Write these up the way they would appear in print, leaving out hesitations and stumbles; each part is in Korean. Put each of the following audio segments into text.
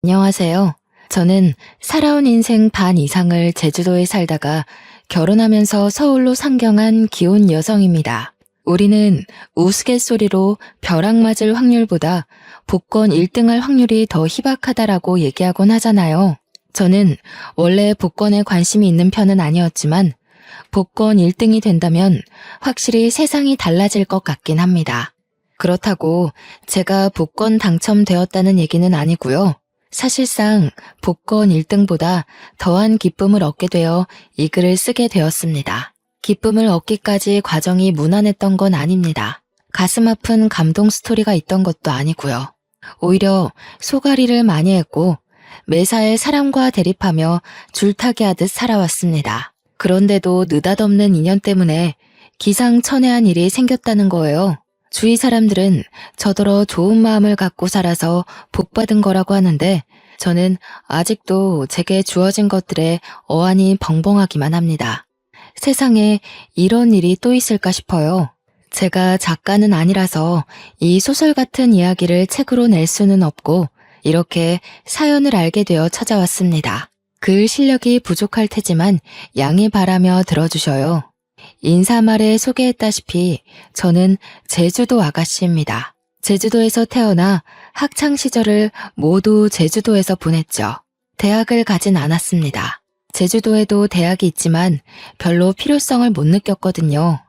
안녕하세요. 저는 살아온 인생 반 이상을 제주도에 살다가 결혼하면서 서울로 상경한 기혼 여성입니다. 우리는 우스갯소리로 벼락 맞을 확률보다 복권 1등할 확률이 더 희박하다라고 얘기하곤 하잖아요. 저는 원래 복권에 관심이 있는 편은 아니었지만 복권 1등이 된다면 확실히 세상이 달라질 것 같긴 합니다. 그렇다고 제가 복권 당첨되었다는 얘기는 아니고요. 사실상 복권 1등보다 더한 기쁨을 얻게 되어 이 글을 쓰게 되었습니다. 기쁨을 얻기까지 과정이 무난했던 건 아닙니다. 가슴 아픈 감동 스토리가 있던 것도 아니고요. 오히려 소가리를 많이 했고 매사에 사람과 대립하며 줄타기 하듯 살아왔습니다. 그런데도 느닷없는 인연 때문에 기상천외한 일이 생겼다는 거예요. 주위 사람들은 저더러 좋은 마음을 갖고 살아서 복받은 거라고 하는데 저는 아직도 제게 주어진 것들에 어안이 벙벙하기만 합니다. 세상에 이런 일이 또 있을까 싶어요. 제가 작가는 아니라서 이 소설 같은 이야기를 책으로 낼 수는 없고 이렇게 사연을 알게 되어 찾아왔습니다. 글 실력이 부족할 테지만 양해 바라며 들어주셔요. 인사말에 소개했다시피 저는 제주도 아가씨입니다. 제주도에서 태어나 학창 시절을 모두 제주도에서 보냈죠. 대학을 가진 않았습니다. 제주도에도 대학이 있지만 별로 필요성을 못 느꼈거든요.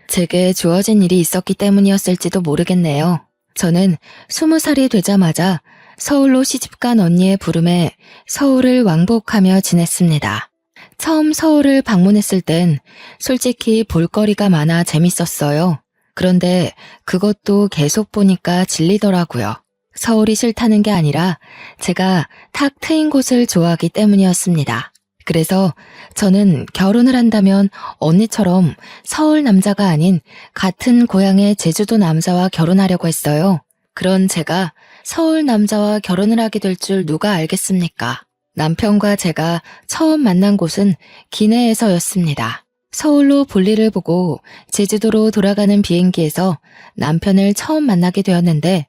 제게 주어진 일이 있었기 때문이었을지도 모르겠네요. 저는 20살이 되자마자 서울로 시집간 언니의 부름에 서울을 왕복하며 지냈습니다. 처음 서울을 방문했을 땐 솔직히 볼거리가 많아 재밌었어요. 그런데 그것도 계속 보니까 질리더라고요. 서울이 싫다는 게 아니라 제가 탁 트인 곳을 좋아하기 때문이었습니다. 그래서 저는 결혼을 한다면 언니처럼 서울 남자가 아닌 같은 고향의 제주도 남자와 결혼하려고 했어요. 그런 제가 서울 남자와 결혼을 하게 될 줄 누가 알겠습니까? 남편과 제가 처음 만난 곳은 기내에서였습니다. 서울로 볼일을 보고 제주도로 돌아가는 비행기에서 남편을 처음 만나게 되었는데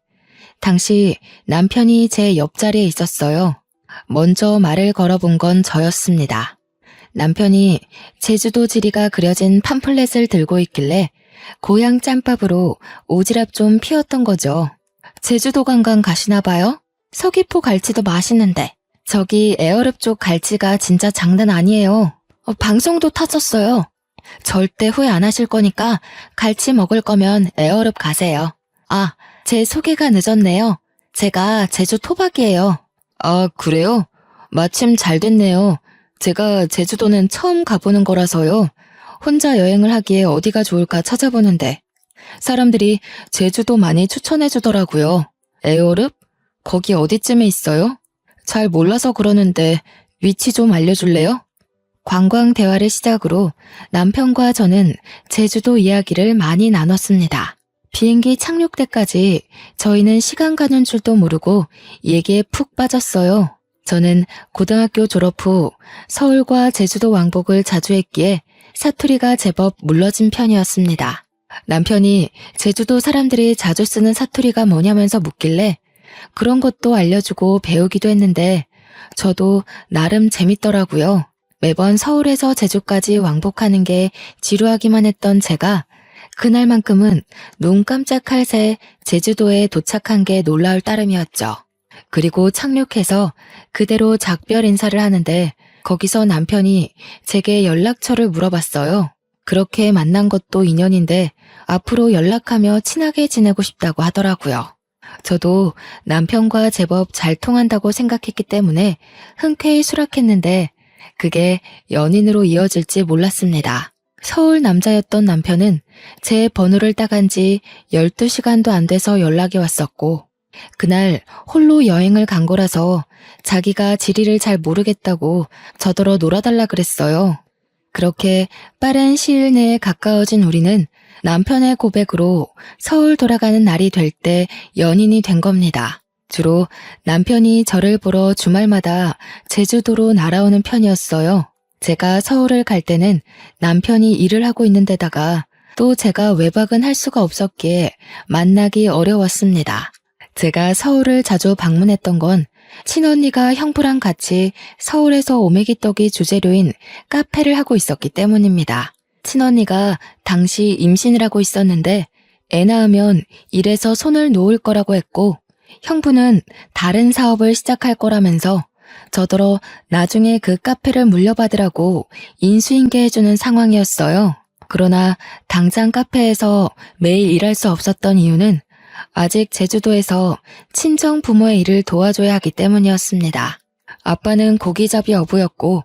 당시 남편이 제 옆자리에 있었어요. 먼저 말을 걸어본 건 저였습니다. 남편이 제주도 지리가 그려진 팜플렛을 들고 있길래 고향 짬밥으로 오지랖 좀 피웠던 거죠. 제주도 관광 가시나 봐요? 서귀포 갈치도 맛있는데. 저기 에어랩 쪽 갈치가 진짜 장난 아니에요. 방송도 타졌어요. 절대 후회 안 하실 거니까 갈치 먹을 거면 에어랩 가세요. 아, 제 소개가 늦었네요. 제가 제주 토박이에요. 아, 그래요? 마침 잘 됐네요. 제가 제주도는 처음 가보는 거라서요. 혼자 여행을 하기에 어디가 좋을까 찾아보는데 사람들이 제주도 많이 추천해 주더라고요. 에어랩? 거기 어디쯤에 있어요? 잘 몰라서 그러는데 위치 좀 알려줄래요? 관광 대화를 시작으로 남편과 저는 제주도 이야기를 많이 나눴습니다. 비행기 착륙 때까지 저희는 시간 가는 줄도 모르고 얘기에 푹 빠졌어요. 저는 고등학교 졸업 후 서울과 제주도 왕복을 자주 했기에 사투리가 제법 물러진 편이었습니다. 남편이 제주도 사람들이 자주 쓰는 사투리가 뭐냐면서 묻길래 그런 것도 알려주고 배우기도 했는데 저도 나름 재밌더라고요. 매번 서울에서 제주까지 왕복하는 게 지루하기만 했던 제가 그날만큼은 눈 깜짝할 새 제주도에 도착한 게 놀라울 따름이었죠. 그리고 착륙해서 그대로 작별 인사를 하는데 거기서 남편이 제게 연락처를 물어봤어요. 그렇게 만난 것도 인연인데 앞으로 연락하며 친하게 지내고 싶다고 하더라고요. 저도 남편과 제법 잘 통한다고 생각했기 때문에 흔쾌히 수락했는데 그게 연인으로 이어질지 몰랐습니다. 서울 남자였던 남편은 제 번호를 따간 지 12시간도 안 돼서 연락이 왔었고 그날 홀로 여행을 간 거라서 자기가 지리를 잘 모르겠다고 저더러 놀아달라 그랬어요. 그렇게 빠른 시일 내에 가까워진 우리는 남편의 고백으로 서울 돌아가는 날이 될 때 연인이 된 겁니다. 주로 남편이 저를 보러 주말마다 제주도로 날아오는 편이었어요. 제가 서울을 갈 때는 남편이 일을 하고 있는 데다가 또 제가 외박은 할 수가 없었기에 만나기 어려웠습니다. 제가 서울을 자주 방문했던 건 친언니가 형부랑 같이 서울에서 오메기떡이 주재료인 카페를 하고 있었기 때문입니다. 친언니가 당시 임신을 하고 있었는데 애 낳으면 일에서 손을 놓을 거라고 했고 형부는 다른 사업을 시작할 거라면서 저더러 나중에 그 카페를 물려받으라고 인수인계 해주는 상황이었어요. 그러나 당장 카페에서 매일 일할 수 없었던 이유는 아직 제주도에서 친정 부모의 일을 도와줘야 하기 때문이었습니다. 아빠는 고기잡이 어부였고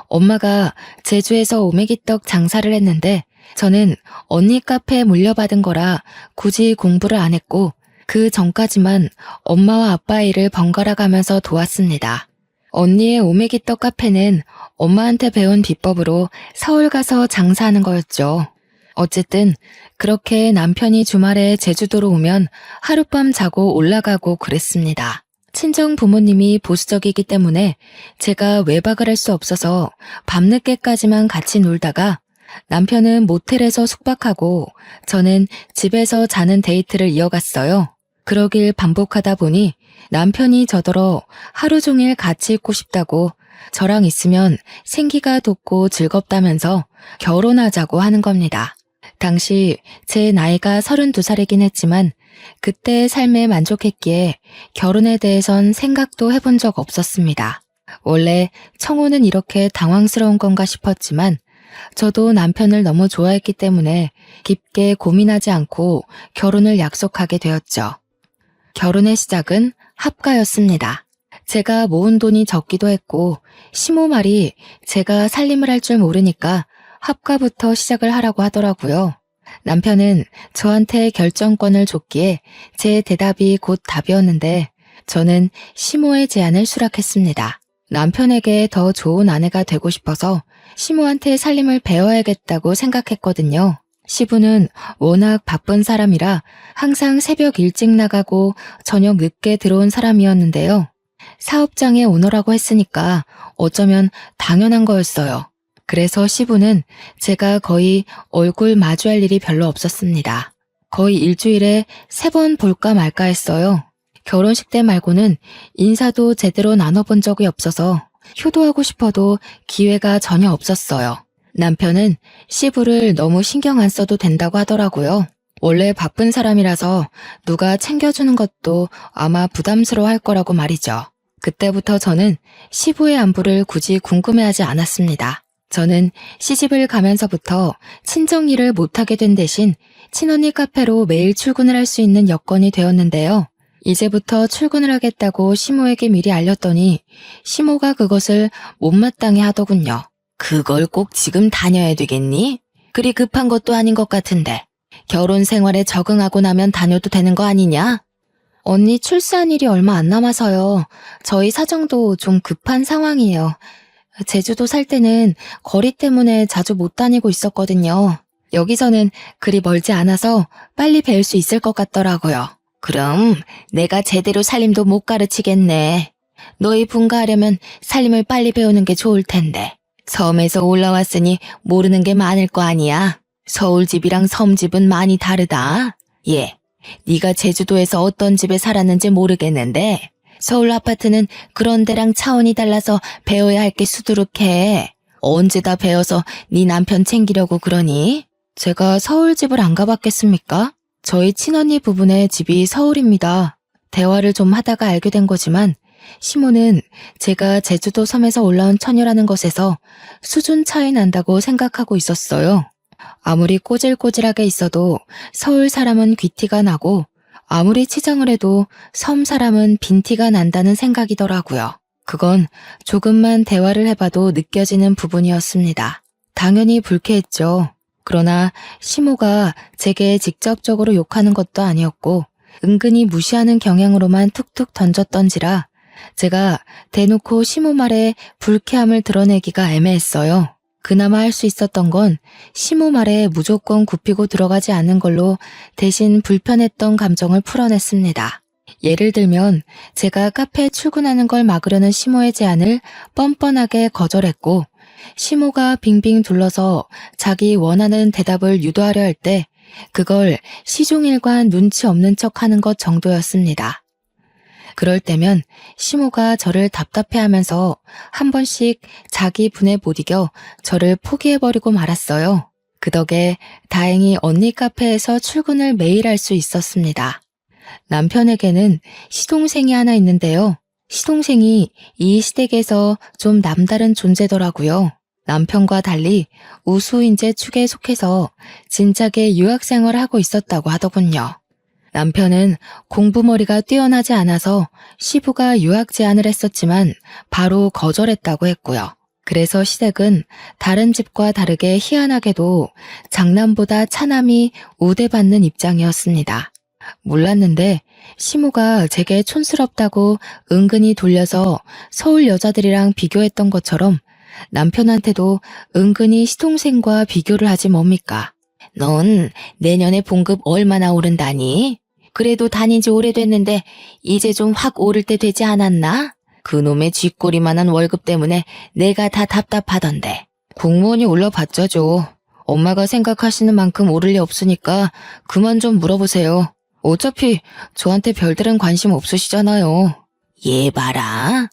엄마가 제주에서 오메기떡 장사를 했는데 저는 언니 카페에 물려받은 거라 굳이 공부를 안 했고 그 전까지만 엄마와 아빠의 일을 번갈아 가면서 도왔습니다. 언니의 오메기떡 카페는 엄마한테 배운 비법으로 서울 가서 장사하는 거였죠. 어쨌든 그렇게 남편이 주말에 제주도로 오면 하룻밤 자고 올라가고 그랬습니다. 친정 부모님이 보수적이기 때문에 제가 외박을 할 수 없어서 밤늦게까지만 같이 놀다가 남편은 모텔에서 숙박하고 저는 집에서 자는 데이트를 이어갔어요. 그러길 반복하다 보니 남편이 저더러 하루 종일 같이 있고 싶다고 저랑 있으면 생기가 돋고 즐겁다면서 결혼하자고 하는 겁니다. 당시 제 나이가 32살이긴 했지만 그때의 삶에 만족했기에 결혼에 대해선 생각도 해본 적 없었습니다. 원래 청혼은 이렇게 당황스러운 건가 싶었지만 저도 남편을 너무 좋아했기 때문에 깊게 고민하지 않고 결혼을 약속하게 되었죠. 결혼의 시작은 합가였습니다. 제가 모은 돈이 적기도 했고 시모 말이 제가 살림을 할 줄 모르니까 합가부터 시작을 하라고 하더라고요. 남편은 저한테 결정권을 줬기에 제 대답이 곧 답이었는데 저는 시모의 제안을 수락했습니다. 남편에게 더 좋은 아내가 되고 싶어서 시모한테 살림을 배워야겠다고 생각했거든요. 시부는 워낙 바쁜 사람이라 항상 새벽 일찍 나가고 저녁 늦게 들어온 사람이었는데요. 사업장의 오너라고 했으니까 어쩌면 당연한 거였어요. 그래서 시부는 제가 거의 얼굴 마주할 일이 별로 없었습니다. 거의 일주일에 3번 볼까 말까 했어요. 결혼식 때 말고는 인사도 제대로 나눠본 적이 없어서 효도하고 싶어도 기회가 전혀 없었어요. 남편은 시부를 너무 신경 안 써도 된다고 하더라고요. 원래 바쁜 사람이라서 누가 챙겨주는 것도 아마 부담스러워 할 거라고 말이죠. 그때부터 저는 시부의 안부를 굳이 궁금해하지 않았습니다. 저는 시집을 가면서부터 친정 일을 못하게 된 대신 친언니 카페로 매일 출근을 할 수 있는 여건이 되었는데요. 이제부터 출근을 하겠다고 시모에게 미리 알렸더니 시모가 그것을 못마땅해 하더군요. 그걸 꼭 지금 다녀야 되겠니? 그리 급한 것도 아닌 것 같은데 결혼 생활에 적응하고 나면 다녀도 되는 거 아니냐? 언니 출산 일이 얼마 안 남아서요. 저희 사정도 좀 급한 상황이에요. 제주도 살 때는 거리 때문에 자주 못 다니고 있었거든요. 여기서는 그리 멀지 않아서 빨리 배울 수 있을 것 같더라고요. 그럼 내가 제대로 살림도 못 가르치겠네. 너희 분가하려면 살림을 빨리 배우는 게 좋을 텐데. 섬에서 올라왔으니 모르는 게 많을 거 아니야. 서울집이랑 섬집은 많이 다르다. 예, 네가 제주도에서 어떤 집에 살았는지 모르겠는데 서울 아파트는 그런 데랑 차원이 달라서 배워야 할 게 수두룩해. 언제 다 배워서 네 남편 챙기려고 그러니? 제가 서울집을 안 가봤겠습니까? 저희 친언니 부부네 집이 서울입니다. 대화를 좀 하다가 알게 된 거지만 시모는 제가 제주도 섬에서 올라온 처녀라는 것에서 수준 차이 난다고 생각하고 있었어요. 아무리 꼬질꼬질하게 있어도 서울 사람은 귀티가 나고 아무리 치장을 해도 섬 사람은 빈티가 난다는 생각이더라고요. 그건 조금만 대화를 해봐도 느껴지는 부분이었습니다. 당연히 불쾌했죠. 그러나 시모가 제게 직접적으로 욕하는 것도 아니었고 은근히 무시하는 경향으로만 툭툭 던졌던지라 제가 대놓고 시모 말에 불쾌함을 드러내기가 애매했어요. 그나마 할 수 있었던 건 시모 말에 무조건 굽히고 들어가지 않는 걸로 대신 불편했던 감정을 풀어냈습니다. 예를 들면 제가 카페에 출근하는 걸 막으려는 시모의 제안을 뻔뻔하게 거절했고 시모가 빙빙 둘러서 자기 원하는 대답을 유도하려 할 때 그걸 시종일관 눈치 없는 척 하는 것 정도였습니다. 그럴 때면 시모가 저를 답답해하면서 한 번씩 자기 분에 못 이겨 저를 포기해버리고 말았어요. 그 덕에 다행히 언니 카페에서 출근을 매일 할 수 있었습니다. 남편에게는 시동생이 하나 있는데요. 시동생이 이 시댁에서 좀 남다른 존재더라고요. 남편과 달리 우수인재 축에 속해서 진작에 유학생활을 하고 있었다고 하더군요. 남편은 공부머리가 뛰어나지 않아서 시부가 유학 제안을 했었지만 바로 거절했다고 했고요. 그래서 시댁은 다른 집과 다르게 희한하게도 장남보다 차남이 우대받는 입장이었습니다. 몰랐는데 시모가 제게 촌스럽다고 은근히 돌려서 서울 여자들이랑 비교했던 것처럼 남편한테도 은근히 시동생과 비교를 하지 뭡니까? 넌 내년에 봉급 얼마나 오른다니? 그래도 다닌 지 오래됐는데 이제 좀 확 오를 때 되지 않았나? 그놈의 쥐꼬리만한 월급 때문에 내가 다 답답하던데. 공무원이 올라봤자죠. 엄마가 생각하시는 만큼 오를 리 없으니까 그만 좀 물어보세요. 어차피 저한테 별다른 관심 없으시잖아요. 얘 봐라.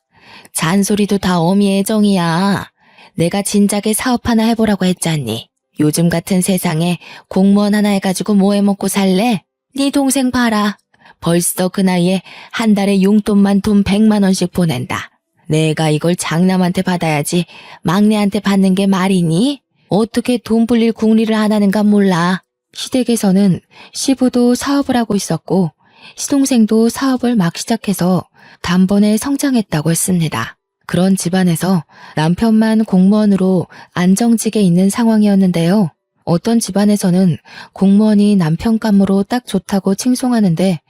잔소리도 다 어미의 정이야. 내가 진작에 사업 하나 해보라고 했잖니. 요즘 같은 세상에 공무원 하나 해가지고 뭐 해먹고 살래? 네 동생 봐라. 벌써 그 나이에 한 달에 용돈만 돈 100만 원씩 보낸다. 내가 이걸 장남한테 받아야지 막내한테 받는 게 말이니? 어떻게 돈 불릴 궁리를 안 하는가 몰라. 시댁에서는 시부도 사업을 하고 있었고 시동생도 사업을 막 시작해서 단번에 성장했다고 했습니다. 그런 집안에서 남편만 공무원으로 안정직에 있는 상황이었는데요. 어떤 집안에서는 공무원이 남편 감으로 딱 좋다고 칭송하는데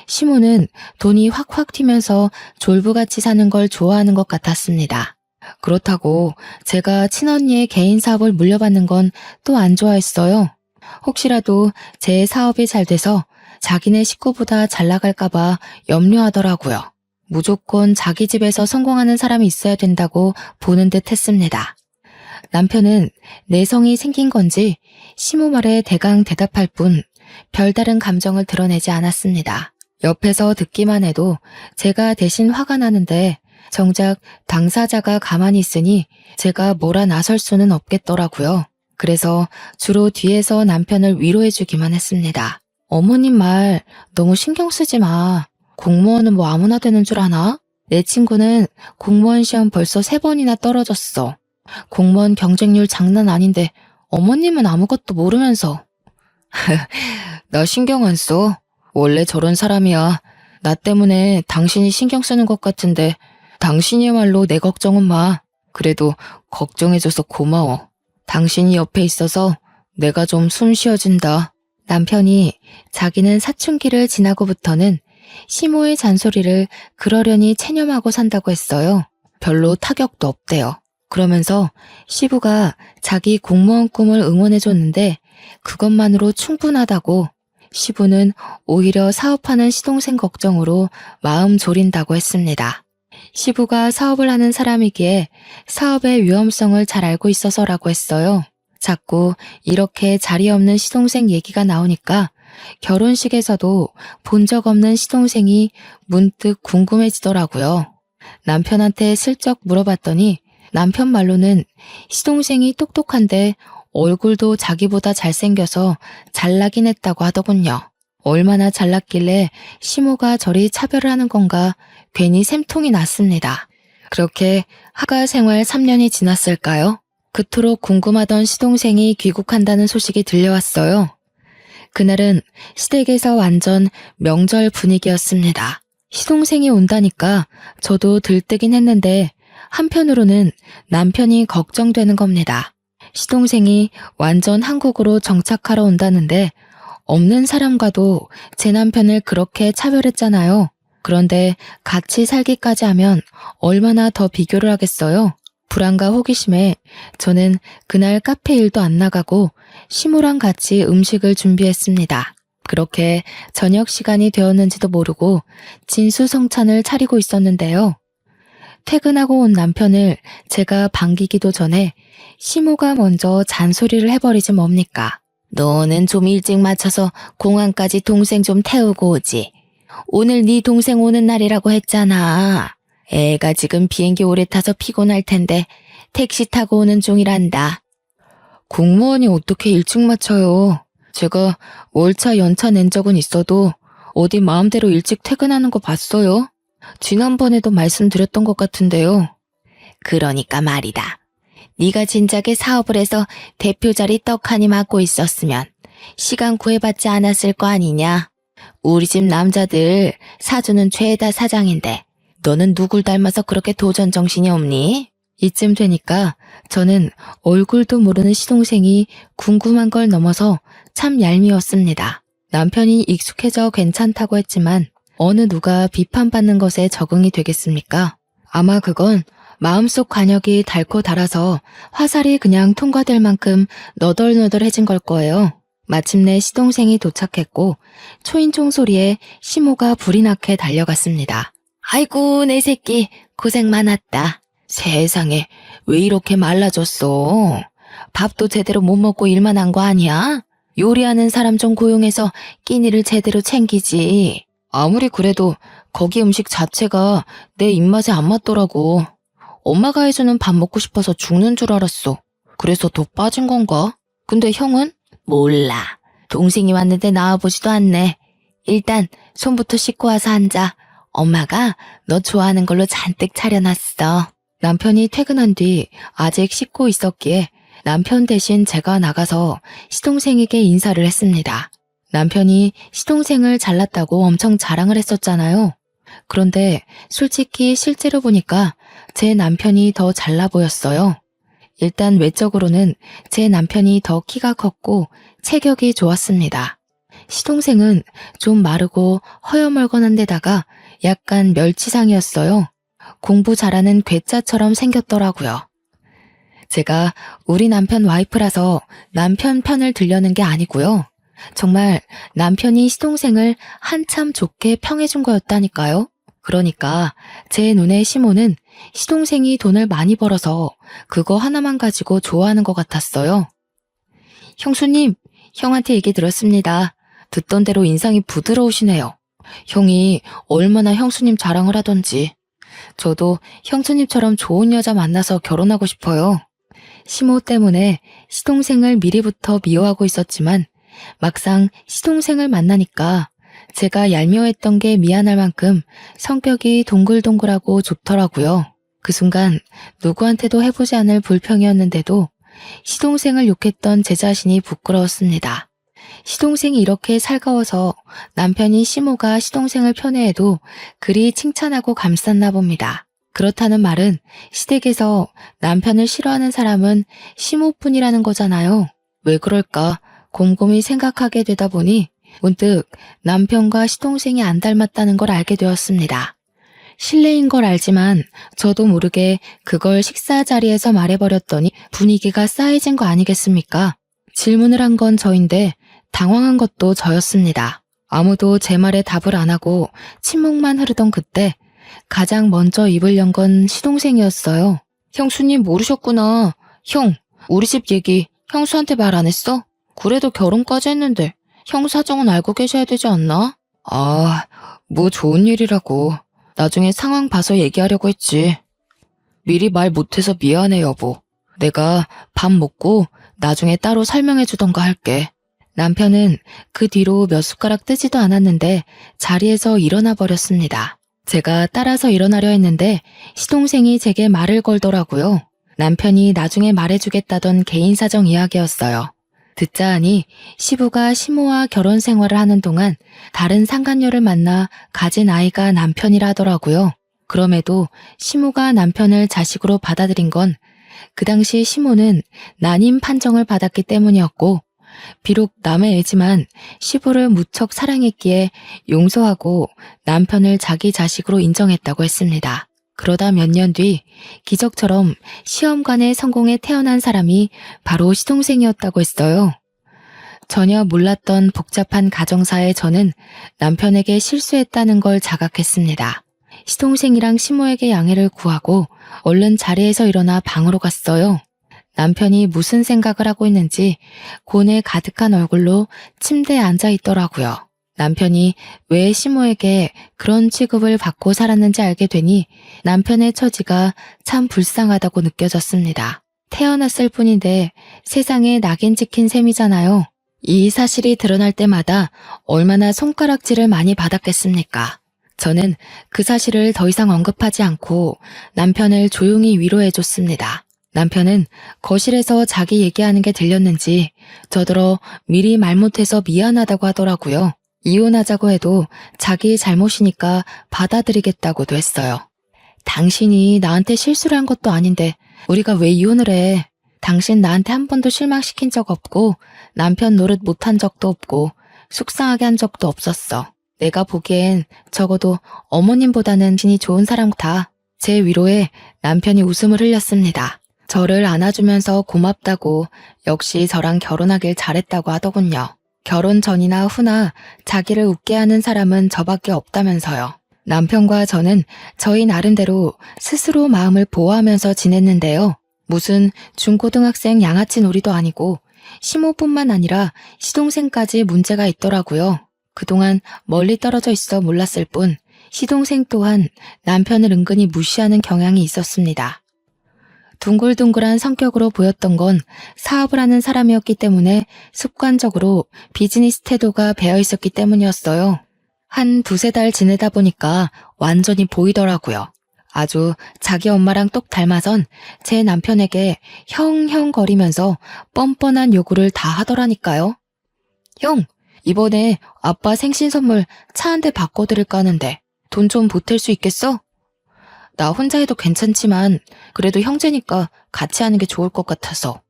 시모는 돈이 확확 튀면서 졸부같이 사는 걸 좋아하는 것 같았습니다. 그렇다고 제가 친언니의 개인 사업을 물려받는 건 또 안 좋아했어요. 혹시라도 제 사업이 잘 돼서 자기네 식구보다 잘 나갈까봐 염려하더라고요. 무조건 자기 집에서 성공하는 사람이 있어야 된다고 보는 듯 했습니다. 남편은 내성이 생긴 건지 시모 말에 대강 대답할 뿐 별다른 감정을 드러내지 않았습니다. 옆에서 듣기만 해도 제가 대신 화가 나는데 정작 당사자가 가만히 있으니 제가 뭐라 나설 수는 없겠더라고요. 그래서 주로 뒤에서 남편을 위로해주기만 했습니다. 어머님 말 너무 신경 쓰지 마. 공무원은 뭐 아무나 되는 줄 아나? 내 친구는 공무원 시험 벌써 3번이나 떨어졌어. 공무원 경쟁률 장난 아닌데 어머님은 아무것도 모르면서. 나 신경 안 써. 원래 저런 사람이야. 나 때문에 당신이 신경 쓰는 것 같은데 당신이야말로 내 걱정은 마. 그래도 걱정해줘서 고마워. 당신이 옆에 있어서 내가 좀 숨 쉬어진다. 남편이 자기는 사춘기를 지나고부터는 시모의 잔소리를 그러려니 체념하고 산다고 했어요. 별로 타격도 없대요. 그러면서 시부가 자기 공무원 꿈을 응원해줬는데 그것만으로 충분하다고 시부는 오히려 사업하는 시동생 걱정으로 마음 졸인다고 했습니다. 시부가 사업을 하는 사람이기에 사업의 위험성을 잘 알고 있어서라고 했어요. 자꾸 이렇게 자리 없는 시동생 얘기가 나오니까 결혼식에서도 본 적 없는 시동생이 문득 궁금해지더라고요. 남편한테 슬쩍 물어봤더니 남편 말로는 시동생이 똑똑한데 얼굴도 자기보다 잘생겨서 잘나긴 했다고 하더군요. 얼마나 잘났길래 시모가 저리 차별을 하는 건가 괜히 샘통이 났습니다. 그렇게 하가 생활 3년이 지났을까요? 그토록 궁금하던 시동생이 귀국한다는 소식이 들려왔어요. 그날은 시댁에서 완전 명절 분위기였습니다. 시동생이 온다니까 저도 들뜨긴 했는데 한편으로는 남편이 걱정되는 겁니다. 시동생이 완전 한국으로 정착하러 온다는데 없는 사람과도 제 남편을 그렇게 차별했잖아요. 그런데 같이 살기까지 하면 얼마나 더 비교를 하겠어요? 불안과 호기심에 저는 그날 카페 일도 안 나가고 시모랑 같이 음식을 준비했습니다. 그렇게 저녁 시간이 되었는지도 모르고 진수성찬을 차리고 있었는데요. 퇴근하고 온 남편을 제가 반기기도 전에 시모가 먼저 잔소리를 해버리지 뭡니까? 너는 좀 일찍 맞춰서 공항까지 동생 좀 태우고 오지. 오늘 네 동생 오는 날이라고 했잖아. 애가 지금 비행기 오래 타서 피곤할 텐데 택시 타고 오는 중이란다. 공무원이 어떻게 일찍 맞춰요? 제가 월차 연차 낸 적은 있어도 어디 마음대로 일찍 퇴근하는 거 봤어요? 지난번에도 말씀드렸던 것 같은데요. 그러니까 말이다. 네가 진작에 사업을 해서 대표 자리 떡하니 맡고 있었으면 시간 구애받지 않았을 거 아니냐. 우리 집 남자들 사주는 죄다 사장인데 너는 누굴 닮아서 그렇게 도전 정신이 없니? 이쯤 되니까 저는 얼굴도 모르는 시동생이 궁금한 걸 넘어서 참 얄미웠습니다. 남편이 익숙해져 괜찮다고 했지만 어느 누가 비판받는 것에 적응이 되겠습니까? 아마 그건 마음속 관역이 닳고 닳아서 화살이 그냥 통과될 만큼 너덜너덜해진 걸 거예요. 마침내 시동생이 도착했고 초인종 소리에 시모가 불이 나게 달려갔습니다. 아이고 내 새끼 고생 많았다. 세상에 왜 이렇게 말라졌어? 밥도 제대로 못 먹고 일만 한 거 아니야? 요리하는 사람 좀 고용해서 끼니를 제대로 챙기지. 아무리 그래도 거기 음식 자체가 내 입맛에 안 맞더라고. 엄마가 해주는 밥 먹고 싶어서 죽는 줄 알았어. 그래서 더 빠진 건가? 근데 형은? 몰라. 동생이 왔는데 나와보지도 않네. 일단 손부터 씻고 와서 앉아. 엄마가 너 좋아하는 걸로 잔뜩 차려놨어. 남편이 퇴근한 뒤 아직 씻고 있었기에 남편 대신 제가 나가서 시동생에게 인사를 했습니다. 남편이 시동생을 잘났다고 엄청 자랑을 했었잖아요. 그런데 솔직히 실제로 보니까 제 남편이 더 잘나 보였어요. 일단 외적으로는 제 남편이 더 키가 컸고 체격이 좋았습니다. 시동생은 좀 마르고 허여멀건한 데다가 약간 멸치상이었어요. 공부 잘하는 괴짜처럼 생겼더라고요. 제가 우리 남편 와이프라서 남편 편을 들려는 게 아니고요. 정말 남편이 시동생을 한참 좋게 평해준 거였다니까요. 그러니까 제 눈에 시모는 시동생이 돈을 많이 벌어서 그거 하나만 가지고 좋아하는 것 같았어요. 형수님, 형한테 얘기 들었습니다. 듣던 대로 인상이 부드러우시네요. 형이 얼마나 형수님 자랑을 하던지. 저도 형수님처럼 좋은 여자 만나서 결혼하고 싶어요. 시모 때문에 시동생을 미리부터 미워하고 있었지만 막상 시동생을 만나니까 제가 얄미워했던 게 미안할 만큼 성격이 동글동글하고 좋더라고요. 그 순간 누구한테도 해보지 않을 불평이었는데도 시동생을 욕했던 제 자신이 부끄러웠습니다. 시동생이 이렇게 살가워서 남편이 시모가 시동생을 편애해도 그리 칭찬하고 감쌌나 봅니다. 그렇다는 말은 시댁에서 남편을 싫어하는 사람은 시모뿐이라는 거잖아요. 왜 그럴까 곰곰이 생각하게 되다 보니 문득 남편과 시동생이 안 닮았다는 걸 알게 되었습니다. 실례인 걸 알지만 저도 모르게 그걸 식사 자리에서 말해버렸더니 분위기가 싸해진 거 아니겠습니까? 질문을 한 건 저인데 당황한 것도 저였습니다. 아무도 제 말에 답을 안 하고 침묵만 흐르던 그때 가장 먼저 입을 연 건 시동생이었어요. 형수님 모르셨구나. 형, 우리 집 얘기 형수한테 말 안 했어? 그래도 결혼까지 했는데 형 사정은 알고 계셔야 되지 않나? 아, 뭐 좋은 일이라고. 나중에 상황 봐서 얘기하려고 했지. 미리 말 못해서 미안해 여보. 내가 밥 먹고 나중에 따로 설명해 주던가 할게. 남편은 그 뒤로 몇 숟가락 뜨지도 않았는데 자리에서 일어나 버렸습니다. 제가 따라서 일어나려 했는데 시동생이 제게 말을 걸더라고요. 남편이 나중에 말해주겠다던 개인 사정 이야기였어요. 듣자 하니 시부가 시모와 결혼 생활을 하는 동안 다른 상간녀를 만나 가진 아이가 남편이라 하더라고요. 그럼에도 시모가 남편을 자식으로 받아들인 건 그 당시 시모는 난임 판정을 받았기 때문이었고 비록 남의 애지만 시부를 무척 사랑했기에 용서하고 남편을 자기 자식으로 인정했다고 했습니다. 그러다 몇 년 뒤 기적처럼 시험관에 성공해 태어난 사람이 바로 시동생이었다고 했어요. 전혀 몰랐던 복잡한 가정사에 저는 남편에게 실수했다는 걸 자각했습니다. 시동생이랑 시모에게 양해를 구하고 얼른 자리에서 일어나 방으로 갔어요. 남편이 무슨 생각을 하고 있는지 고뇌 가득한 얼굴로 침대에 앉아 있더라고요. 남편이 왜 시모에게 그런 취급을 받고 살았는지 알게 되니 남편의 처지가 참 불쌍하다고 느껴졌습니다. 태어났을 뿐인데 세상에 낙인 찍힌 셈이잖아요. 이 사실이 드러날 때마다 얼마나 손가락질을 많이 받았겠습니까? 저는 그 사실을 더 이상 언급하지 않고 남편을 조용히 위로해줬습니다. 남편은 거실에서 자기 얘기하는 게 들렸는지 저더러 미리 말 못해서 미안하다고 하더라고요. 이혼하자고 해도 자기 잘못이니까 받아들이겠다고도 했어요. 당신이 나한테 실수를 한 것도 아닌데 우리가 왜 이혼을 해? 당신 나한테 한 번도 실망시킨 적 없고 남편 노릇 못한 적도 없고 속상하게 한 적도 없었어. 내가 보기엔 적어도 어머님보다는 진이 좋은 사람 같아. 제 위로에 남편이 웃음을 흘렸습니다. 저를 안아주면서 고맙다고 역시 저랑 결혼하길 잘했다고 하더군요. 결혼 전이나 후나 자기를 웃게 하는 사람은 저밖에 없다면서요. 남편과 저는 저희 나름대로 스스로 마음을 보호하면서 지냈는데요. 무슨 중고등학생 양아치 놀이도 아니고 시모뿐만 아니라 시동생까지 문제가 있더라고요. 그동안 멀리 떨어져 있어 몰랐을 뿐 시동생 또한 남편을 은근히 무시하는 경향이 있었습니다. 둥글둥글한 성격으로 보였던 건 사업을 하는 사람이었기 때문에 습관적으로 비즈니스 태도가 배어 있었기 때문이었어요. 한 두세 달 지내다 보니까 완전히 보이더라고요. 아주 자기 엄마랑 똑 닮아선 제 남편에게 형형 거리면서 뻔뻔한 요구를 다 하더라니까요. 형, 이번에 아빠 생신 선물 차 한 대 바꿔드릴까 하는데 돈 좀 보탤 수 있겠어? 나 혼자 해도 괜찮지만 그래도 형제니까 같이 하는 게 좋을 것 같아서.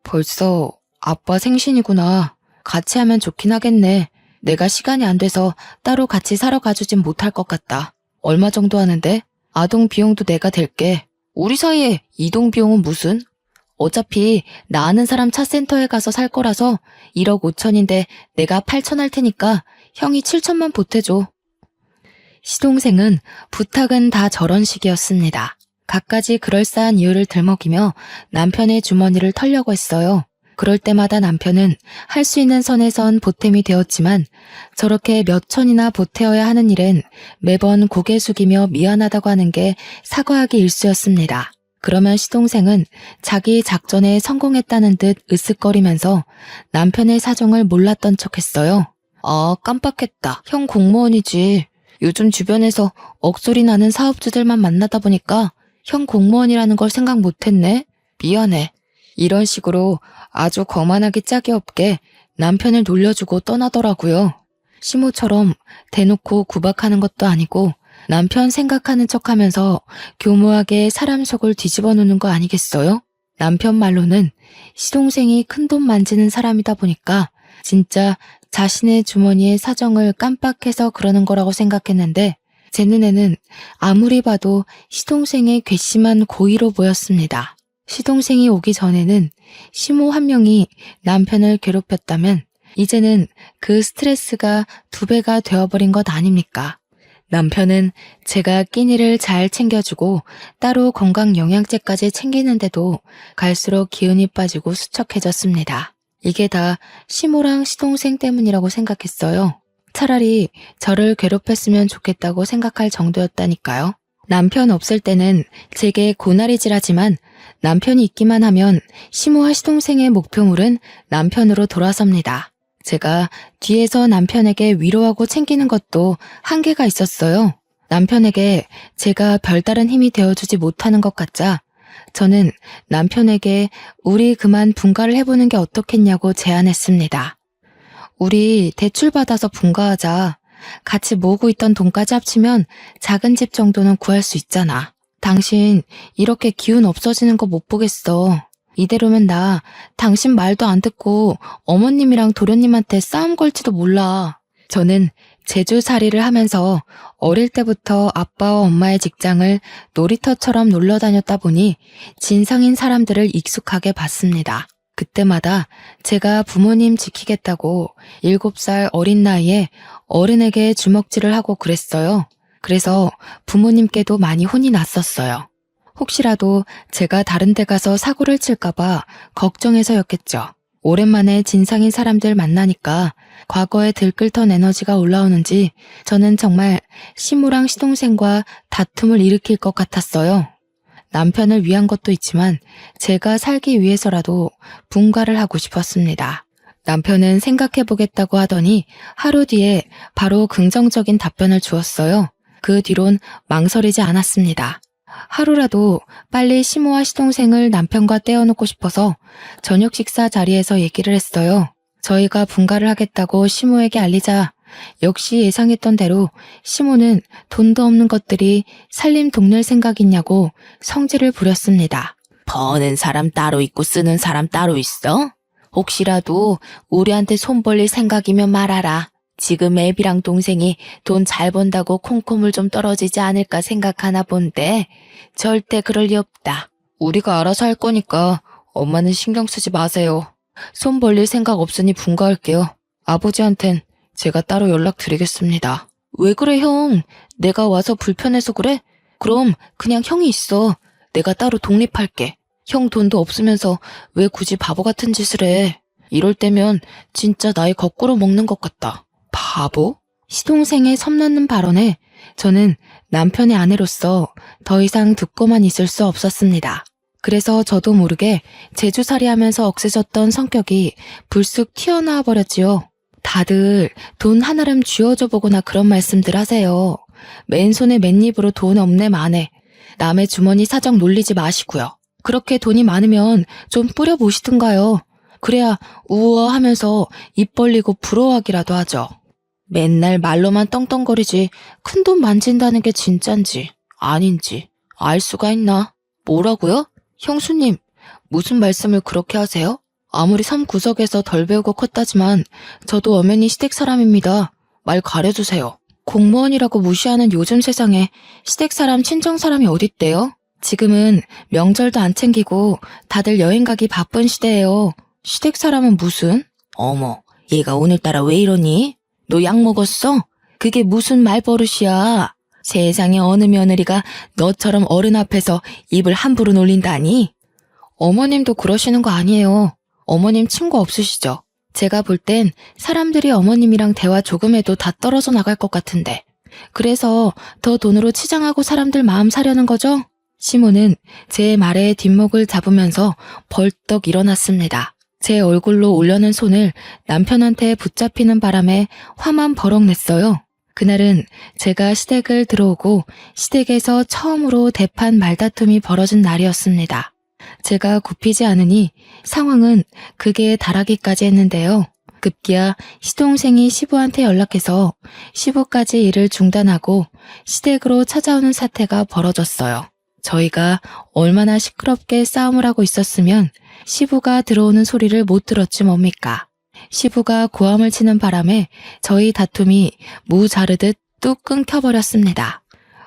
벌써 아빠 생신이구나. 같이 하면 좋긴 하겠네. 내가 시간이 안 돼서 따로 같이 사러 가주진 못할 것 같다. 얼마 정도 하는데? 아동 비용도 내가 댈게. 우리 사이에 이동 비용은 무슨? 어차피 나 아는 사람 차 센터에 가서 살 거라서 1억 5천인데 내가 8천 할 테니까 형이 7천만 보태줘. 시동생은 부탁은 다 저런 식이었습니다. 갖가지 그럴싸한 이유를 들먹이며 남편의 주머니를 털려고 했어요. 그럴 때마다 남편은 할 수 있는 선에선 보탬이 되었지만 저렇게 몇 천이나 보태어야 하는 일엔 매번 고개 숙이며 미안하다고 하는 게 사과하기 일쑤였습니다. 그러면 시동생은 자기 작전에 성공했다는 듯 으쓱거리면서 남편의 사정을 몰랐던 척했어요. 아, 깜빡했다. 형 공무원이지. 요즘 주변에서 억소리 나는 사업주들만 만나다 보니까 형 공무원이라는 걸 생각 못했네. 미안해. 이런 식으로 아주 거만하기 짝이 없게 남편을 놀려주고 떠나더라고요. 시모처럼 대놓고 구박하는 것도 아니고 남편 생각하는 척하면서 교묘하게 사람 속을 뒤집어 놓는 거 아니겠어요? 남편 말로는 시동생이 큰돈 만지는 사람이다 보니까 진짜 자신의 주머니의 사정을 깜빡해서 그러는 거라고 생각했는데 제 눈에는 아무리 봐도 시동생의 괘씸한 고의로 보였습니다. 시동생이 오기 전에는 시모 한 명이 남편을 괴롭혔다면 이제는 그 스트레스가 2배가 되어버린 것 아닙니까? 남편은 제가 끼니를 잘 챙겨주고 따로 건강영양제까지 챙기는데도 갈수록 기운이 빠지고 수척해졌습니다. 이게 다 시모랑 시동생 때문이라고 생각했어요. 차라리 저를 괴롭혔으면 좋겠다고 생각할 정도였다니까요. 남편 없을 때는 제게 고나리질하지만 남편이 있기만 하면 시모와 시동생의 목표물은 남편으로 돌아섭니다. 제가 뒤에서 남편에게 위로하고 챙기는 것도 한계가 있었어요. 남편에게 제가 별다른 힘이 되어주지 못하는 것 같자 저는 남편에게 우리 그만 분가를 해보는 게 어떻겠냐고 제안했습니다. 우리 대출 받아서 분가하자. 같이 모으고 있던 돈까지 합치면 작은 집 정도는 구할 수 있잖아. 당신 이렇게 기운 없어지는 거 못 보겠어. 이대로면 나 당신 말도 안 듣고 어머님이랑 도련님한테 싸움 걸지도 몰라. 저는 제주살이를 하면서 어릴 때부터 아빠와 엄마의 직장을 놀이터처럼 놀러 다녔다 보니 진상인 사람들을 익숙하게 봤습니다. 그때마다 제가 부모님 지키겠다고 7살 어린 나이에 어른에게 주먹질을 하고 그랬어요. 그래서 부모님께도 많이 혼이 났었어요. 혹시라도 제가 다른 데 가서 사고를 칠까봐 걱정해서였겠죠. 오랜만에 진상인 사람들 만나니까 과거에 들끓던 에너지가 올라오는지 저는 정말 시무랑 시동생과 다툼을 일으킬 것 같았어요. 남편을 위한 것도 있지만 제가 살기 위해서라도 분가를 하고 싶었습니다. 남편은 생각해보겠다고 하더니 하루 뒤에 바로 긍정적인 답변을 주었어요. 그 뒤론 망설이지 않았습니다. 하루라도 빨리 시모와 시동생을 남편과 떼어놓고 싶어서 저녁 식사 자리에서 얘기를 했어요. 저희가 분가를 하겠다고 시모에게 알리자 역시 예상했던 대로 시모는 돈도 없는 것들이 살림 동낼 생각 있냐고 성질을 부렸습니다. 버는 사람 따로 있고 쓰는 사람 따로 있어? 혹시라도 우리한테 손 벌릴 생각이면 말하라. 지금 애비랑 동생이 돈 잘 번다고 콩콩물 좀 떨어지지 않을까 생각하나 본데 절대 그럴 리 없다. 우리가 알아서 할 거니까 엄마는 신경 쓰지 마세요. 손 벌릴 생각 없으니 분가할게요. 아버지한텐 제가 따로 연락드리겠습니다. 왜 그래 형? 내가 와서 불편해서 그래? 그럼 그냥 형이 있어. 내가 따로 독립할게. 형 돈도 없으면서 왜 굳이 바보 같은 짓을 해. 이럴 때면 진짜 나이 거꾸로 먹는 것 같다. 바보? 시동생의 섬나는 발언에 저는 남편의 아내로서 더 이상 듣고만 있을 수 없었습니다. 그래서 저도 모르게 제주살이 하면서 억세졌던 성격이 불쑥 튀어나와 버렸지요. 다들 돈 하나름 쥐어줘 보거나 그런 말씀들 하세요. 맨손에 맨입으로 돈 없네 마네. 남의 주머니 사정 놀리지 마시고요. 그렇게 돈이 많으면 좀 뿌려보시든가요. 그래야 우아하면서 입 벌리고 부러워하기라도 하죠. 맨날 말로만 떵떵거리지 큰돈 만진다는 게 진짠지 아닌지 알 수가 있나? 뭐라고요? 형수님, 무슨 말씀을 그렇게 하세요? 아무리 섬 구석에서 덜 배우고 컸다지만 저도 엄연히 시댁 사람입니다. 말 가려주세요. 공무원이라고 무시하는 요즘 세상에 시댁 사람, 친정 사람이 어딨대요? 지금은 명절도 안 챙기고 다들 여행 가기 바쁜 시대예요. 시댁 사람은 무슨? 어머, 얘가 오늘따라 왜 이러니? 너 약 먹었어? 그게 무슨 말버릇이야? 세상에 어느 며느리가 너처럼 어른 앞에서 입을 함부로 놀린다니? 어머님도 그러시는 거 아니에요. 어머님 친구 없으시죠? 제가 볼 땐 사람들이 어머님이랑 대화 조금 해도 다 떨어져 나갈 것 같은데. 그래서 더 돈으로 치장하고 사람들 마음 사려는 거죠? 시모는 제 말에 뒷목을 잡으면서 벌떡 일어났습니다. 제 얼굴로 올려는 손을 남편한테 붙잡히는 바람에 화만 버럭 냈어요. 그날은 제가 시댁을 들어오고 시댁에서 처음으로 대판 말다툼이 벌어진 날이었습니다. 제가 굽히지 않으니 상황은 극에 달하기까지 했는데요. 급기야 시동생이 시부한테 연락해서 시부까지 일을 중단하고 시댁으로 찾아오는 사태가 벌어졌어요. 저희가 얼마나 시끄럽게 싸움을 하고 있었으면 시부가 들어오는 소리를 못 들었지 뭡니까. 시부가 고함을 치는 바람에 저희 다툼이 무 자르듯 뚝 끊겨버렸습니다.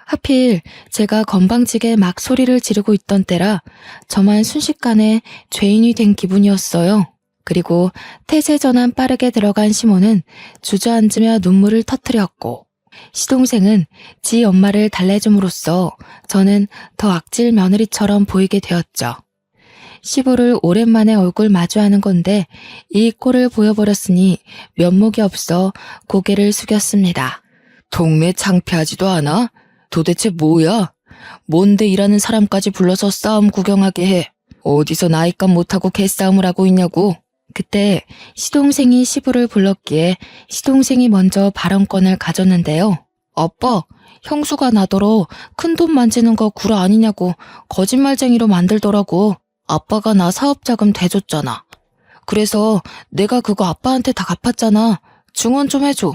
하필 제가 건방지게 막 소리를 지르고 있던 때라 저만 순식간에 죄인이 된 기분이었어요. 그리고 태세 전환 빠르게 들어간 시모는 주저앉으며 눈물을 터뜨렸고 시동생은 지 엄마를 달래줌으로써 저는 더 악질 며느리처럼 보이게 되었죠. 시부를 오랜만에 얼굴 마주하는 건데 이 꼴을 보여버렸으니 면목이 없어 고개를 숙였습니다. 동네 창피하지도 않아? 도대체 뭐야? 뭔데 일하는 사람까지 불러서 싸움 구경하게 해? 어디서 나이값 못하고 개싸움을 하고 있냐고? 그때 시동생이 시부를 불렀기에 시동생이 먼저 발언권을 가졌는데요. 아빠, 형수가 나더러 큰돈 만지는 거 구라 아니냐고 거짓말쟁이로 만들더라고. 아빠가 나 사업자금 대줬잖아. 그래서 내가 그거 아빠한테 다 갚았잖아. 증언 좀 해줘.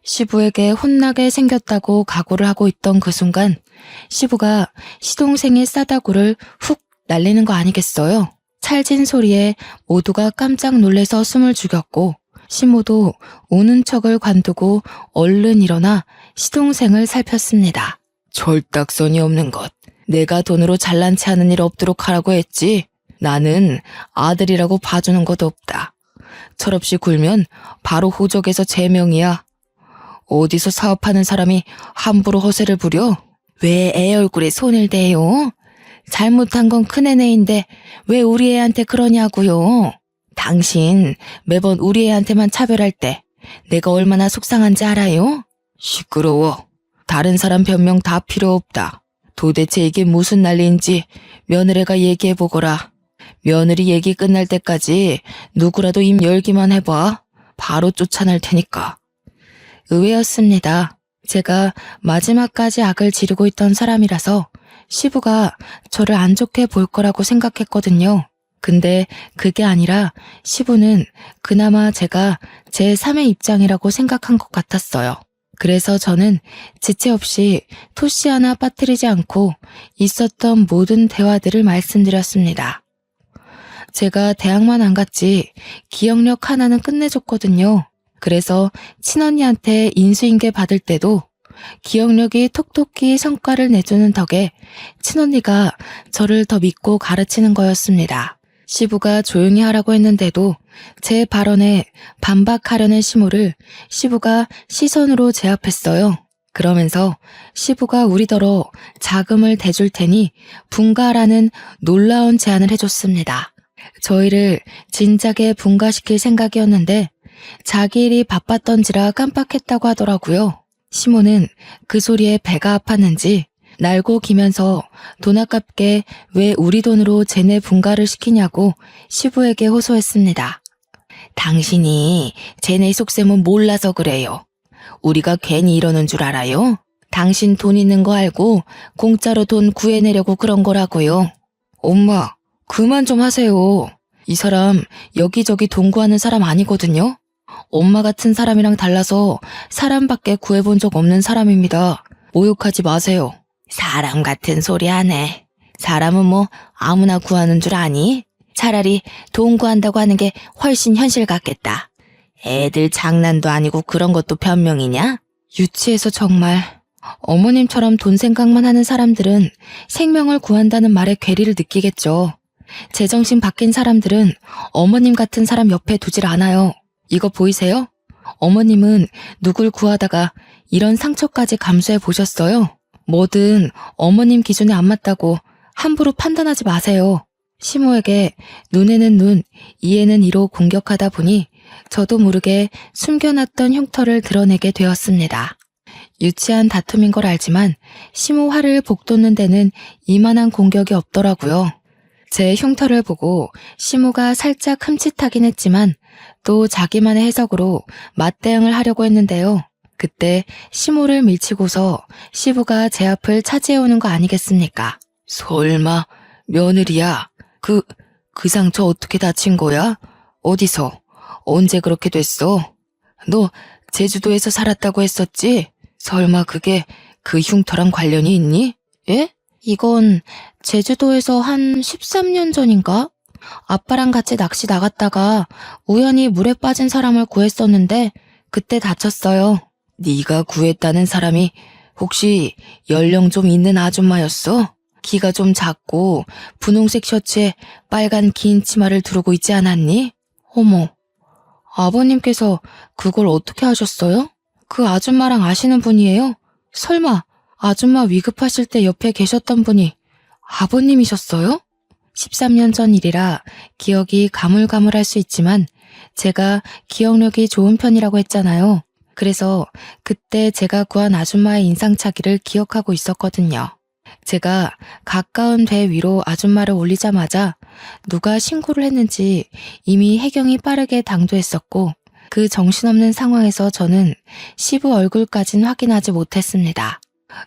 시부에게 혼나게 생겼다고 각오를 하고 있던 그 순간 시부가 시동생의 싸다구를 훅 날리는 거 아니겠어요? 찰진 소리에 모두가 깜짝 놀래서 숨을 죽였고 시모도 우는 척을 관두고 얼른 일어나 시동생을 살폈습니다. 절딱선이 없는 것. 내가 돈으로 잘난 체 하는 일 없도록 하라고 했지. 나는 아들이라고 봐주는 것도 없다. 철없이 굴면 바로 호적에서 제명이야. 어디서 사업하는 사람이 함부로 허세를 부려? 왜 애 얼굴에 손을 대요? 잘못한 건 큰애네인데 왜 우리 애한테 그러냐고요? 당신 매번 우리 애한테만 차별할 때 내가 얼마나 속상한지 알아요? 시끄러워. 다른 사람 변명 다 필요 없다. 도대체 이게 무슨 난리인지 며느리가 얘기해보거라. 며느리 얘기 끝날 때까지 누구라도 입 열기만 해봐. 바로 쫓아낼 테니까. 의외였습니다. 제가 마지막까지 악을 지르고 있던 사람이라서 시부가 저를 안 좋게 볼 거라고 생각했거든요. 근데 그게 아니라 시부는 그나마 제가 제3의 입장이라고 생각한 것 같았어요. 그래서 저는 지체 없이 토시 하나 빠뜨리지 않고 있었던 모든 대화들을 말씀드렸습니다. 제가 대학만 안 갔지 기억력 하나는 끝내줬거든요. 그래서 친언니한테 인수인계 받을 때도 기억력이 톡톡히 성과를 내주는 덕에 친언니가 저를 더 믿고 가르치는 거였습니다. 시부가 조용히 하라고 했는데도 제 발언에 반박하려는 시모를 시부가 시선으로 제압했어요. 그러면서 시부가 우리더러 자금을 대줄 테니 분가라는 놀라운 제안을 해줬습니다. 저희를 진작에 분가시킬 생각이었는데 자기 일이 바빴던지라 깜빡했다고 하더라고요. 시모는 그 소리에 배가 아팠는지 날고 기면서 돈 아깝게 왜 우리 돈으로 쟤네 분가를 시키냐고 시부에게 호소했습니다. 당신이 쟤네 속셈은 몰라서 그래요. 우리가 괜히 이러는 줄 알아요? 당신 돈 있는 거 알고 공짜로 돈 구해내려고 그런 거라고요. 엄마, 그만 좀 하세요. 이 사람 여기저기 돈 구하는 사람 아니거든요. 엄마 같은 사람이랑 달라서 사람밖에 구해본 적 없는 사람입니다. 모욕하지 마세요. 사람 같은 소리 하네. 사람은 뭐 아무나 구하는 줄 아니? 차라리 돈 구한다고 하는 게 훨씬 현실 같겠다. 애들 장난도 아니고 그런 것도 변명이냐? 유치해서 정말. 어머님처럼 돈 생각만 하는 사람들은 생명을 구한다는 말에 괴리를 느끼겠죠. 제정신 바뀐 사람들은 어머님 같은 사람 옆에 두질 않아요. 이거 보이세요? 어머님은 누굴 구하다가 이런 상처까지 감수해 보셨어요? 뭐든 어머님 기준에 안 맞다고 함부로 판단하지 마세요. 시모에게 눈에는 눈, 이에는 이로 공격하다 보니 저도 모르게 숨겨놨던 흉터를 드러내게 되었습니다. 유치한 다툼인 걸 알지만 시모 화를 복돋는 데는 이만한 공격이 없더라고요. 제 흉터를 보고 시모가 살짝 흠칫하긴 했지만 또 자기만의 해석으로 맞대응을 하려고 했는데요. 그때 시모를 밀치고서 시부가 제 앞을 차지해오는 거 아니겠습니까? 설마 며느리야? 그 상처 어떻게 다친 거야? 어디서? 언제 그렇게 됐어? 너 제주도에서 살았다고 했었지? 설마 그게 그 흉터랑 관련이 있니? 예? 이건 제주도에서 한 13년 전인가? 아빠랑 같이 낚시 나갔다가 우연히 물에 빠진 사람을 구했었는데 그때 다쳤어요. 네가 구했다는 사람이 혹시 연령 좀 있는 아줌마였어? 키가 좀 작고 분홍색 셔츠에 빨간 긴 치마를 두르고 있지 않았니? 어머, 아버님께서 그걸 어떻게 하셨어요? 그 아줌마랑 아시는 분이에요? 설마 아줌마 위급하실 때 옆에 계셨던 분이 아버님이셨어요? 13년 전 일이라 기억이 가물가물할 수 있지만 제가 기억력이 좋은 편이라고 했잖아요. 그래서 그때 제가 구한 아줌마의 인상착의를 기억하고 있었거든요. 제가 가까운 배 위로 아줌마를 올리자마자 누가 신고를 했는지 이미 해경이 빠르게 당도했었고 그 정신없는 상황에서 저는 시부 얼굴까진 확인하지 못했습니다.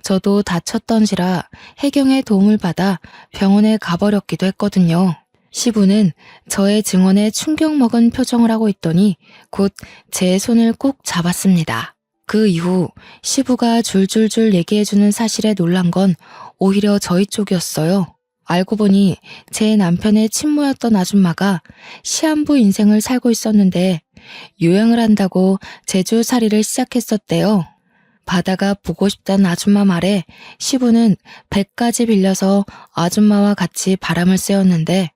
저도 다쳤던지라 해경의 도움을 받아 병원에 가버렸기도 했거든요. 시부는 저의 증언에 충격 먹은 표정을 하고 있더니 곧 제 손을 꼭 잡았습니다. 그 이후 시부가 줄줄줄 얘기해주는 사실에 놀란 건 오히려 저희 쪽이었어요. 알고 보니 제 남편의 친모였던 아줌마가 시한부 인생을 살고 있었는데 요양을 한다고 제주살이를 시작했었대요. 바다가 보고 싶다는 아줌마 말에 시부는 배까지 빌려서 아줌마와 같이 바람을 쐬었는데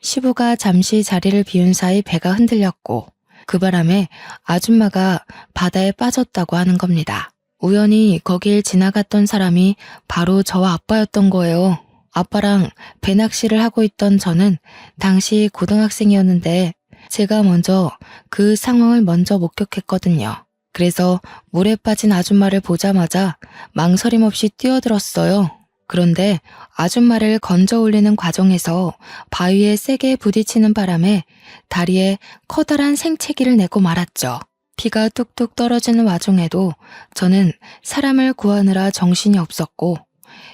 시부가 잠시 자리를 비운 사이 배가 흔들렸고 그 바람에 아줌마가 바다에 빠졌다고 하는 겁니다. 우연히 거길 지나갔던 사람이 바로 저와 아빠였던 거예요. 아빠랑 배낚시를 하고 있던 저는 당시 고등학생이었는데 제가 먼저 그 상황을 먼저 목격했거든요. 그래서 물에 빠진 아줌마를 보자마자 망설임 없이 뛰어들었어요. 그런데 아줌마를 건져 올리는 과정에서 바위에 세게 부딪히는 바람에 다리에 커다란 생채기를 내고 말았죠. 피가 뚝뚝 떨어지는 와중에도 저는 사람을 구하느라 정신이 없었고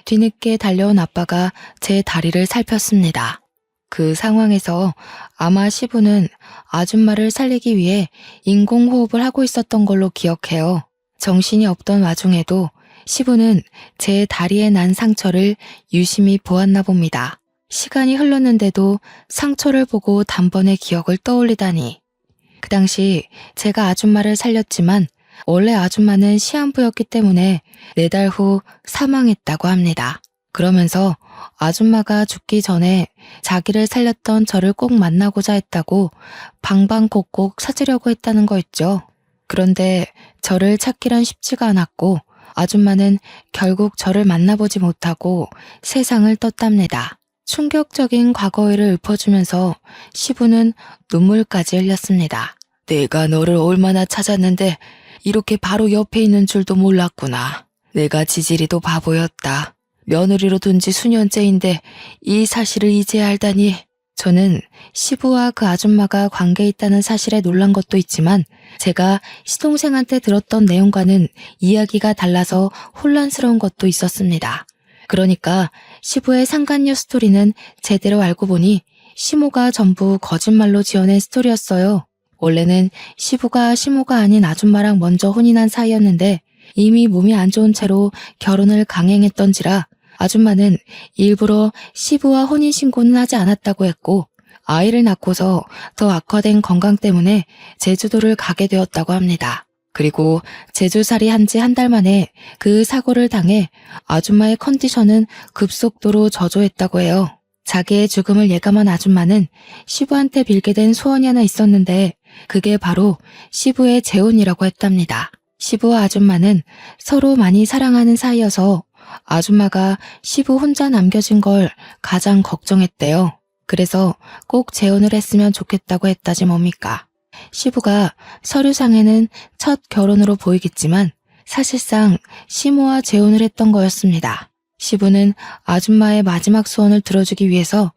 뒤늦게 달려온 아빠가 제 다리를 살폈습니다. 그 상황에서 아마 시부는 아줌마를 살리기 위해 인공호흡을 하고 있었던 걸로 기억해요. 정신이 없던 와중에도 시부는 제 다리에 난 상처를 유심히 보았나 봅니다. 시간이 흘렀는데도 상처를 보고 단번에 기억을 떠올리다니. 그 당시 제가 아줌마를 살렸지만 원래 아줌마는 시한부였기 때문에 4달 후 사망했다고 합니다. 그러면서 아줌마가 죽기 전에 자기를 살렸던 저를 꼭 만나고자 했다고 방방곡곡 찾으려고 했다는 거였죠. 그런데 저를 찾기란 쉽지가 않았고 아줌마는 결국 저를 만나보지 못하고 세상을 떴답니다. 충격적인 과거를 읊어주면서 시부는 눈물까지 흘렸습니다. 내가 너를 얼마나 찾았는데 이렇게 바로 옆에 있는 줄도 몰랐구나. 내가 지질이도 바보였다. 며느리로 둔 지 수년째인데 이 사실을 이제 알다니. 저는 시부와 그 아줌마가 관계 있다는 사실에 놀란 것도 있지만 제가 시동생한테 들었던 내용과는 이야기가 달라서 혼란스러운 것도 있었습니다. 그러니까 시부의 상간녀 스토리는 제대로 알고 보니 시모가 전부 거짓말로 지어낸 스토리였어요. 원래는 시부가 시모가 아닌 아줌마랑 먼저 혼인한 사이였는데 이미 몸이 안 좋은 채로 결혼을 강행했던지라 아줌마는 일부러 시부와 혼인신고는 하지 않았다고 했고 아이를 낳고서 더 악화된 건강 때문에 제주도를 가게 되었다고 합니다. 그리고 제주살이 한 지 1달 만에 그 사고를 당해 아줌마의 컨디션은 급속도로 저조했다고 해요. 자기의 죽음을 예감한 아줌마는 시부한테 빌게 된 소원이 하나 있었는데 그게 바로 시부의 재혼이라고 했답니다. 시부와 아줌마는 서로 많이 사랑하는 사이여서 아줌마가 시부 혼자 남겨진 걸 가장 걱정했대요. 그래서 꼭 재혼을 했으면 좋겠다고 했다지 뭡니까. 시부가 서류상에는 첫 결혼으로 보이겠지만 사실상 시모와 재혼을 했던 거였습니다. 시부는 아줌마의 마지막 소원을 들어주기 위해서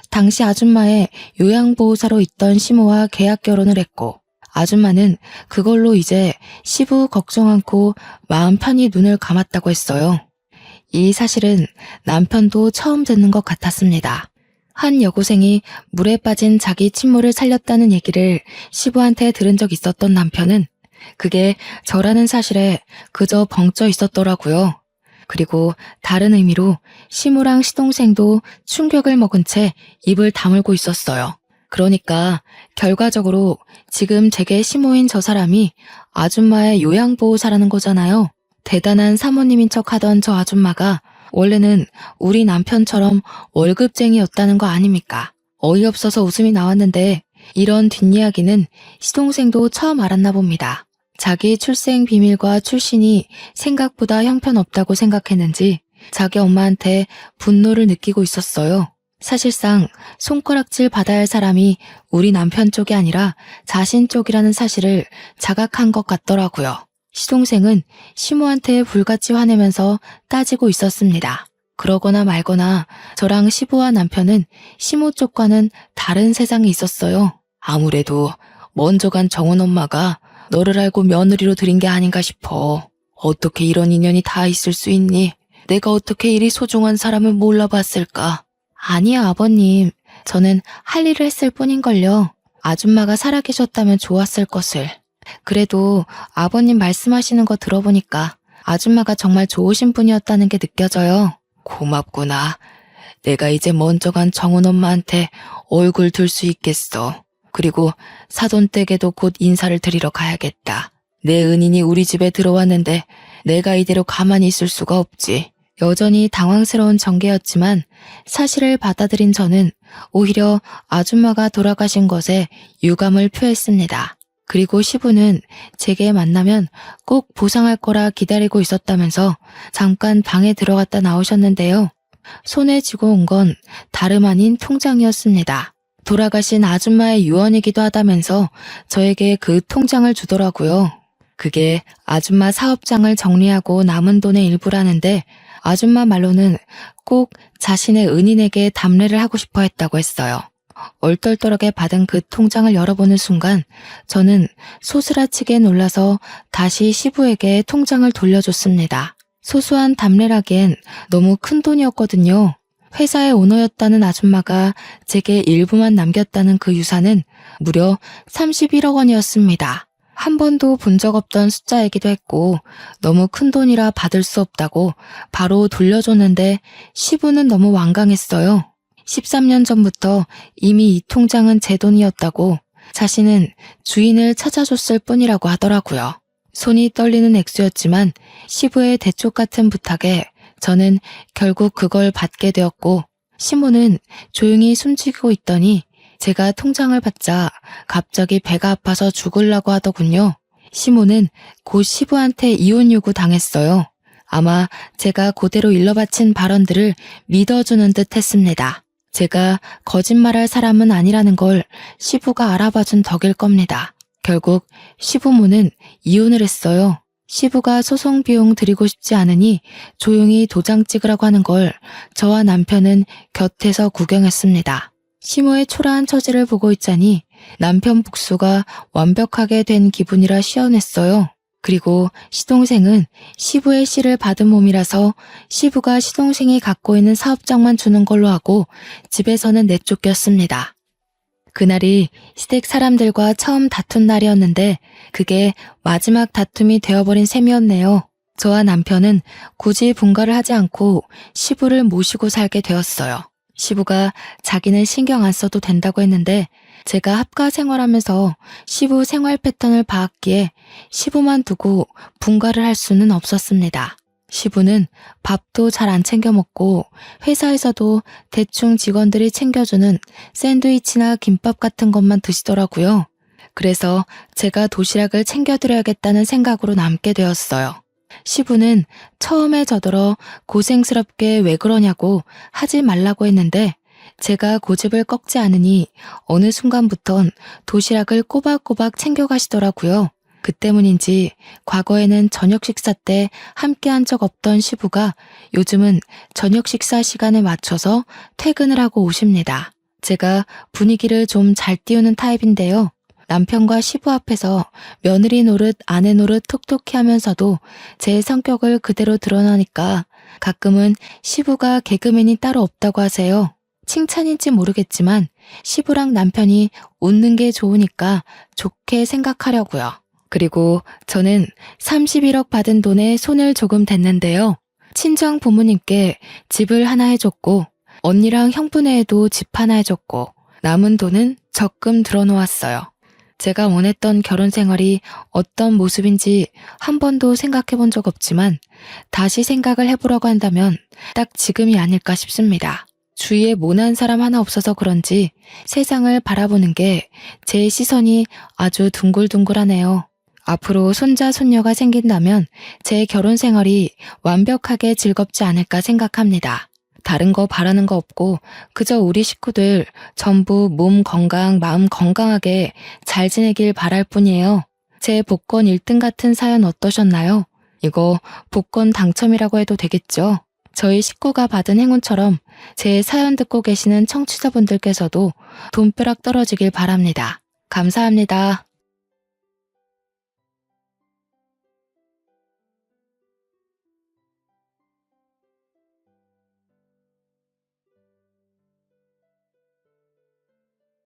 당시 아줌마의 요양보호사로 있던 시모와 계약 결혼을 했고 아줌마는 그걸로 이제 시부 걱정 않고 마음 편히 눈을 감았다고 했어요. 이 사실은 남편도 처음 듣는 것 같았습니다. 한 여고생이 물에 빠진 자기 친모를 살렸다는 얘기를 시부한테 들은 적 있었던 남편은 그게 저라는 사실에 그저 벙쪄 있었더라고요. 그리고 다른 의미로 시모랑 시동생도 충격을 먹은 채 입을 다물고 있었어요. 그러니까 결과적으로 지금 제게 시모인 저 사람이 아줌마의 요양보호사라는 거잖아요. 대단한 사모님인 척 하던 저 아줌마가 원래는 우리 남편처럼 월급쟁이였다는 거 아닙니까? 어이없어서 웃음이 나왔는데 이런 뒷이야기는 시동생도 처음 알았나 봅니다. 자기 출생 비밀과 출신이 생각보다 형편없다고 생각했는지 자기 엄마한테 분노를 느끼고 있었어요. 사실상 손가락질 받아야 할 사람이 우리 남편 쪽이 아니라 자신 쪽이라는 사실을 자각한 것 같더라고요. 시동생은 시모한테 불같이 화내면서 따지고 있었습니다. 그러거나 말거나 저랑 시부와 남편은 시모 쪽과는 다른 세상에 있었어요. 아무래도 먼저 간 정원 엄마가 너를 알고 며느리로 들인 게 아닌가 싶어. 어떻게 이런 인연이 다 있을 수 있니? 내가 어떻게 이리 소중한 사람을 몰라봤을까? 아니요, 아버님. 저는 할 일을 했을 뿐인걸요. 아줌마가 살아계셨다면 좋았을 것을. 그래도 아버님 말씀하시는 거 들어보니까 아줌마가 정말 좋으신 분이었다는 게 느껴져요. 고맙구나. 내가 이제 먼저 간 정은 엄마한테 얼굴 들 수 있겠어. 그리고 사돈댁에도 곧 인사를 드리러 가야겠다. 내 은인이 우리 집에 들어왔는데 내가 이대로 가만히 있을 수가 없지. 여전히 당황스러운 전개였지만 사실을 받아들인 저는 오히려 아줌마가 돌아가신 것에 유감을 표했습니다. 그리고 시부는 제게 만나면 꼭 보상할 거라 기다리고 있었다면서 잠깐 방에 들어갔다 나오셨는데요. 손에 쥐고 온 건 다름 아닌 통장이었습니다. 돌아가신 아줌마의 유언이기도 하다면서 저에게 그 통장을 주더라고요. 그게 아줌마 사업장을 정리하고 남은 돈의 일부라는데 아줌마 말로는 꼭 자신의 은인에게 답례를 하고 싶어 했다고 했어요. 얼떨떨하게 받은 그 통장을 열어보는 순간 저는 소스라치게 놀라서 다시 시부에게 통장을 돌려줬습니다. 소소한 답례라기엔 너무 큰 돈이었거든요. 회사의 오너였다는 아줌마가 제게 일부만 남겼다는 그 유산은 무려 31억 원이었습니다. 한 번도 본 적 없던 숫자이기도 했고 너무 큰 돈이라 받을 수 없다고 바로 돌려줬는데 시부는 너무 완강했어요. 13년 전부터 이미 이 통장은 제 돈이었다고 자신은 주인을 찾아줬을 뿐이라고 하더라고요. 손이 떨리는 액수였지만 시부의 대쪽 같은 부탁에 저는 결국 그걸 받게 되었고 시모는 조용히 숨지고 있더니 제가 통장을 받자 갑자기 배가 아파서 죽으려고 하더군요. 시모는 곧 시부한테 이혼 요구 당했어요. 아마 제가 그대로 일러바친 발언들을 믿어주는 듯 했습니다. 제가 거짓말할 사람은 아니라는 걸 시부가 알아봐준 덕일 겁니다. 결국 시부모는 이혼을 했어요. 시부가 소송 비용 드리고 싶지 않으니 조용히 도장 찍으라고 하는 걸 저와 남편은 곁에서 구경했습니다. 시모의 초라한 처지를 보고 있자니 남편 복수가 완벽하게 된 기분이라 시원했어요. 그리고 시동생은 시부의 씨를 받은 몸이라서 시부가 시동생이 갖고 있는 사업장만 주는 걸로 하고 집에서는 내쫓겼습니다. 그날이 시댁 사람들과 처음 다툰 날이었는데 그게 마지막 다툼이 되어버린 셈이었네요. 저와 남편은 굳이 분가를 하지 않고 시부를 모시고 살게 되었어요. 시부가 자기는 신경 안 써도 된다고 했는데 제가 합가 생활하면서 시부 생활 패턴을 봐왔기에 시부만 두고 분가를 할 수는 없었습니다. 시부는 밥도 잘 안 챙겨 먹고 회사에서도 대충 직원들이 챙겨주는 샌드위치나 김밥 같은 것만 드시더라고요. 그래서 제가 도시락을 챙겨드려야겠다는 생각으로 남게 되었어요. 시부는 처음에 저더러 고생스럽게 왜 그러냐고 하지 말라고 했는데 제가 고집을 꺾지 않으니 어느 순간부턴 도시락을 꼬박꼬박 챙겨가시더라고요. 그 때문인지 과거에는 저녁 식사 때 함께한 적 없던 시부가 요즘은 저녁 식사 시간에 맞춰서 퇴근을 하고 오십니다. 제가 분위기를 좀 잘 띄우는 타입인데요. 남편과 시부 앞에서 며느리 노릇 아내 노릇 톡톡히 하면서도 제 성격을 그대로 드러나니까 가끔은 시부가 개그맨이 따로 없다고 하세요. 칭찬인지 모르겠지만 시부랑 남편이 웃는 게 좋으니까 좋게 생각하려고요. 그리고 저는 31억 받은 돈에 손을 조금 댔는데요. 친정 부모님께 집을 하나 해줬고 언니랑 형부네에도 집 하나 해줬고 남은 돈은 적금 들어놓았어요. 제가 원했던 결혼 생활이 어떤 모습인지 한 번도 생각해 본 적 없지만 다시 생각을 해보라고 한다면 딱 지금이 아닐까 싶습니다. 주위에 모난 사람 하나 없어서 그런지 세상을 바라보는 게 제 시선이 아주 둥글둥글하네요. 앞으로 손자, 손녀가 생긴다면 제 결혼 생활이 완벽하게 즐겁지 않을까 생각합니다. 다른 거 바라는 거 없고 그저 우리 식구들 전부 몸 건강, 마음 건강하게 잘 지내길 바랄 뿐이에요. 제 복권 1등 같은 사연 어떠셨나요? 이거 복권 당첨이라고 해도 되겠죠? 저희 식구가 받은 행운처럼 제 사연 듣고 계시는 청취자분들께서도 돈벼락 떨어지길 바랍니다. 감사합니다.